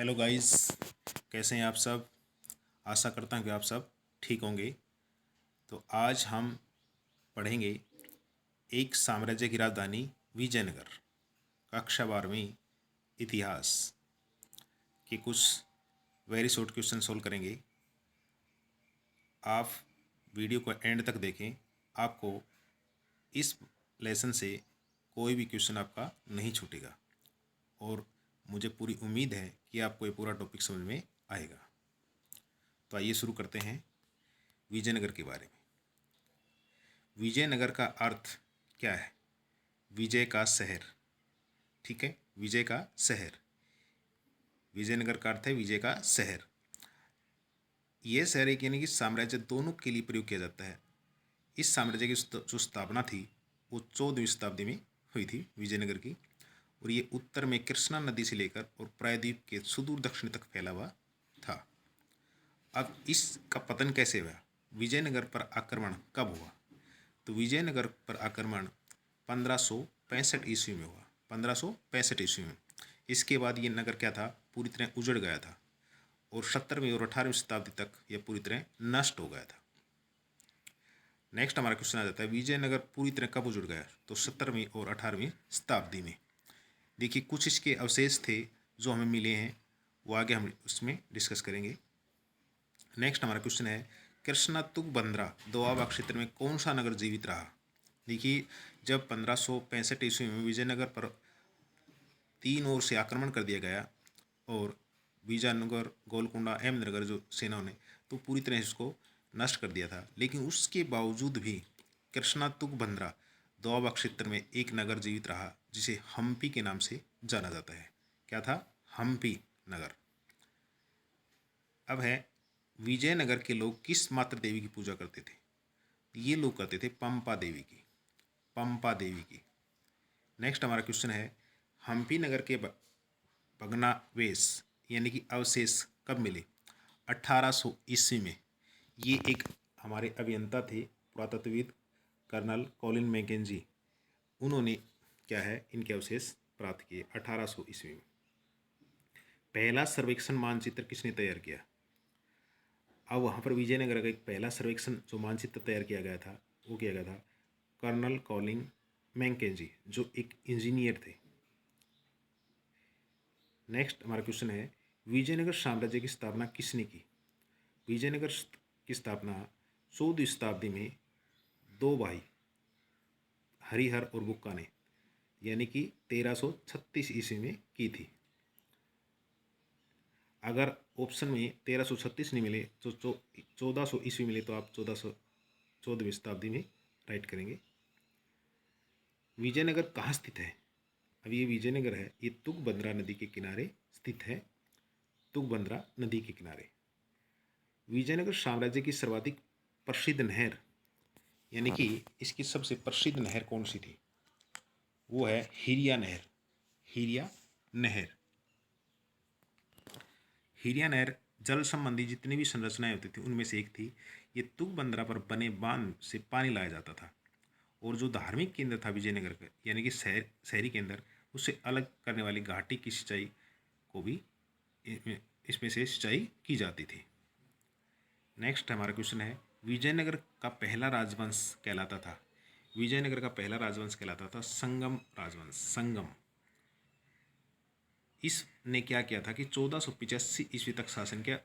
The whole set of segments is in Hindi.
हेलो गाइस, कैसे हैं आप सब। आशा करता हूँ कि आप सब ठीक होंगे। तो आज हम पढ़ेंगे एक साम्राज्य की राजधानी विजयनगर, कक्षा 12वीं इतिहास के कुछ वेरी शॉर्ट क्वेश्चन सोल्व करेंगे। आप वीडियो को एंड तक देखें, आपको इस लेसन से कोई भी क्वेश्चन आपका नहीं छूटेगा और मुझे पूरी उम्मीद है कि आपको ये पूरा टॉपिक समझ में आएगा। तो आइए शुरू करते हैं विजयनगर के बारे में। विजयनगर का अर्थ क्या है? विजय का शहर। ठीक है, विजय का शहर। विजयनगर का अर्थ है विजय का शहर। यह शहर एक यानी कि साम्राज्य दोनों के लिए प्रयोग किया जाता है। इस साम्राज्य की जो स्थापना थी वो 14वीं शताब्दी में हुई थी विजयनगर की, और ये उत्तर में कृष्णा नदी से लेकर और प्रायद्वीप के सुदूर दक्षिण तक फैला हुआ था। अब इसका पतन कैसे हुआ? विजयनगर पर आक्रमण कब हुआ? तो विजयनगर पर आक्रमण 1565 ईस्वी में हुआ। 1565 ईस्वी में। इसके बाद ये नगर क्या था? पूरी तरह उजड़ गया था और 17वीं और 18वीं शताब्दी तक यह पूरी तरह नष्ट हो गया था। नेक्स्ट हमारा क्वेश्चन आ जाता है, विजयनगर पूरी तरह कब उजड़ गया? तो 17वीं और 18वीं शताब्दी में। देखिए, कुछ इसके अवशेष थे जो हमें मिले हैं, वो आगे हम उसमें डिस्कस करेंगे। नेक्स्ट हमारा क्वेश्चन है, कृष्णा तुंगभद्रा दोआबा क्षेत्र में कौन सा नगर जीवित रहा? देखिए, जब 1565 ईस्वी में विजयनगर पर तीन ओर से आक्रमण कर दिया गया और विजयनगर, गोलकुंडा, अहमदनगर जो सेनाओं ने तो पूरी तरह इसको नष्ट कर दिया था, लेकिन उसके बावजूद भी कृष्णा तुंगभद्रा दोआबा क्षेत्र में एक नगर जीवित रहा जिसे हम्पी के नाम से जाना जाता है। क्या था? हम्पी नगर। अब है, विजयनगर के लोग किस मातृ देवी की पूजा करते थे? ये लोग करते थे पंपा देवी की। पंपा देवी की। नेक्स्ट हमारा क्वेश्चन है, हम्पी नगर के भग्नावशेष यानी कि अवशेष कब मिले? 1800 ईस्वी में। ये एक हमारे अभियंता थे, पुरातत्वविद कर्नल कॉलिन मैकेंजी, उन्होंने क्या है इनके अवशेष प्राप्त किए 1800 ईस्वी में। पहला सर्वेक्षण मानचित्र किसने तैयार किया? अब वहाँ पर विजयनगर का एक पहला सर्वेक्षण जो मानचित्र तैयार किया गया था वो किया गया था कर्नल कॉलिन मैकेंजी, जो एक इंजीनियर थे। नेक्स्ट हमारा क्वेश्चन है, विजयनगर साम्राज्य की स्थापना किसने की? विजयनगर की स्थापना 14वीं शताब्दी में दो भाई हरिहर और बुक्का ने यानी कि 1336 ईस्वी में की थी। अगर ऑप्शन में 1336 नहीं मिले तो 1400 ईस्वी मिले तो आप 14वीं शताब्दी में राइट करेंगे। विजयनगर कहाँ स्थित है? अब ये विजयनगर है, ये तुंगभद्रा नदी के किनारे स्थित है। तुंगभद्रा नदी के किनारे। विजयनगर साम्राज्य की सर्वाधिक प्रसिद्ध नहर यानी कि इसकी सबसे प्रसिद्ध नहर कौन सी थी? वो है हिरिया नहर। हिरिया नहर। हिरिया नहर जल संबंधी जितनी भी संरचनाएं होती थी उनमें से एक थी। ये तुंगभद्रा पर बने बांध से पानी लाया जाता था, और जो धार्मिक केंद्र था विजयनगर का यानी कि शहरी केंद्र, उससे अलग करने वाली घाटी की सिंचाई को भी इसमें से सिंचाई की जाती थी। नेक्स्ट हमारा क्वेश्चन है, विजयनगर का पहला राजवंश कहलाता था? विजयनगर का पहला राजवंश कहलाता था संगम राजवंश। संगम। इसने क्या किया था कि 1485 ईस्वी तक शासन किया।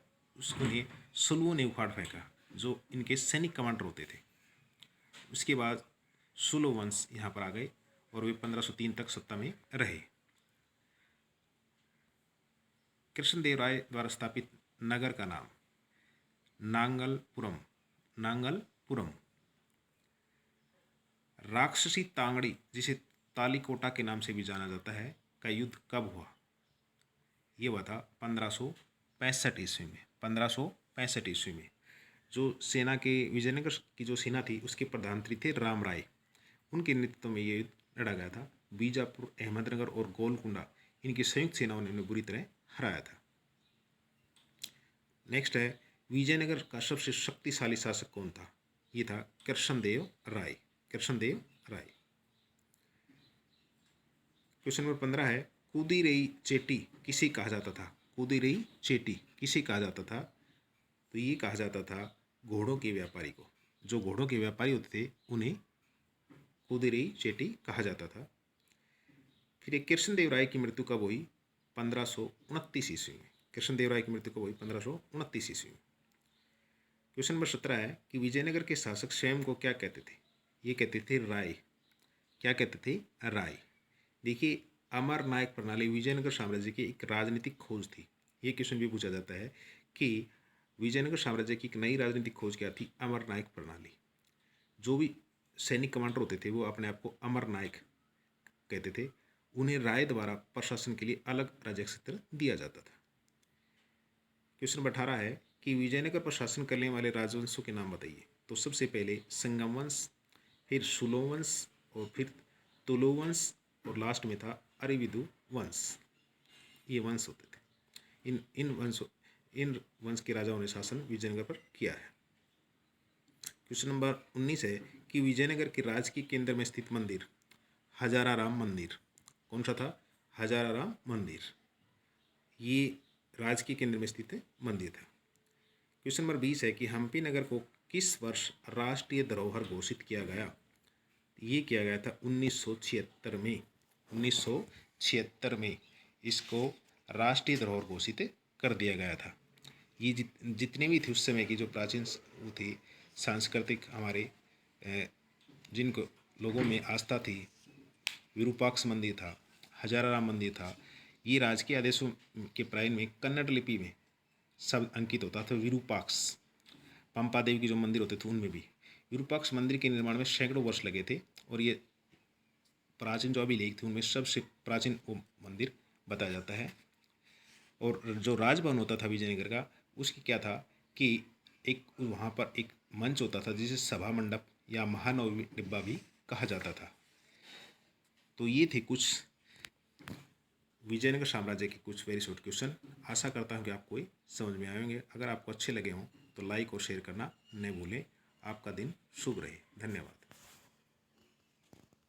उन्हें सुलुओं ने उखाड़ फेंका, जो इनके सैनिक कमांडर होते थे। उसके बाद सुलो वंश यहाँ पर आ गए और वे 1503 तक सत्ता में रहे। कृष्णदेव राय द्वारा स्थापित नगर का नाम? नांगलपुरम। नांगलपुरम। राक्षसी तांगड़ी, जिसे तालीकोटा के नाम से भी जाना जाता है, का युद्ध कब हुआ? ये हुआ था 1565 ईस्वी में। 1565 ईस्वी में। जो सेना के विजयनगर की जो सेना थी उसके प्रधानमंत्री थे राम राय, उनके नेतृत्व में ये युद्ध लड़ा गया था। बीजापुर, अहमदनगर और गोलकुंडा इनकी संयुक्त सेनाओं ने बुरी तरह हराया था। नेक्स्ट है, विजयनगर का सबसे शक्तिशाली शासक कौन था? ये था कृष्णदेव राय। कृष्णदेव राय। क्वेश्चन नंबर 15 है, कुदीरेई चेट्टी किसे कहा जाता था? कुदिरई चेटी किसे कहा जाता था? तो ये कहा जाता था घोड़ों के व्यापारी को। जो घोड़ों के व्यापारी होते थे उन्हें कुदिरई चेटी कहा जाता था। फिर एक कृष्णदेव राय की मृत्यु कब हुई? 1529 ईस्वी में। कृष्णदेव राय की मृत्यु कब हुई? 1529 ईस्वी में। क्वेश्चन नंबर 17 है कि विजयनगर के शासक स्वयं को क्या कहते थे? ये कहते थे राय। क्या कहते थे? राय। देखिए, अमर नायक प्रणाली विजयनगर साम्राज्य की एक राजनीतिक खोज थी। ये क्वेश्चन भी पूछा जाता है कि विजयनगर साम्राज्य की एक नई राजनीतिक खोज क्या थी? अमर नायक प्रणाली। जो भी सैनिक कमांडर होते थे वो अपने आप को अमर नायक कहते थे। उन्हें राय द्वारा प्रशासन के लिए अलग राज्य क्षेत्र दिया जाता था। क्वेश्चन नंबर 18 है कि विजयनगर पर शासन करने वाले राजवंशों के नाम बताइए। तो सबसे पहले संगम वंश, फिर सुलो वंश, और फिर तुलु वंश, और लास्ट में था अरिविदु वंश। ये वंश होते थे। इन वंश के राजाओं ने शासन विजयनगर पर किया है। क्वेश्चन नंबर 19 है कि विजयनगर के राजकीय केंद्र में स्थित मंदिर हजाराराम मंदिर कौन सा था? हजाराराम मंदिर। ये राजकीय केंद्र में स्थित मंदिर था। क्वेश्चन नंबर 20 है कि हम्पी नगर को किस वर्ष राष्ट्रीय धरोहर घोषित किया गया? ये किया गया था 1976 में। 1976 में इसको राष्ट्रीय धरोहर घोषित कर दिया गया था। ये जितने भी थे उस समय की जो प्राचीन वो थी सांस्कृतिक हमारे जिनको लोगों में आस्था थी, विरूपाक्ष मंदिर था, हजाराराम मंदिर था। ये राजकीय आदेशों के प्रायण में कन्नड़ लिपि में सब अंकित होता था। विरूपाक्ष पंपा देवी के जो मंदिर होते थे उनमें भी विरूपाक्ष मंदिर के निर्माण में सैकड़ों वर्ष लगे थे। और ये प्राचीन जो अभिलेख थे उनमें सबसे प्राचीन वो मंदिर बताया जाता है। और जो राजभवन होता था विजयनगर का, उसकी क्या था कि एक वहाँ पर एक मंच होता था जिसे सभा मंडप या महानवमी डिब्बा भी कहा जाता था। तो ये थे कुछ विजयनगर साम्राज्य के कुछ वेरी शॉर्ट क्वेश्चन। आशा करता हूँ कि आपको ये समझ में आएंगे। अगर आपको अच्छे लगे हों तो लाइक और शेयर करना न भूलें। आपका दिन शुभ रहे। धन्यवाद।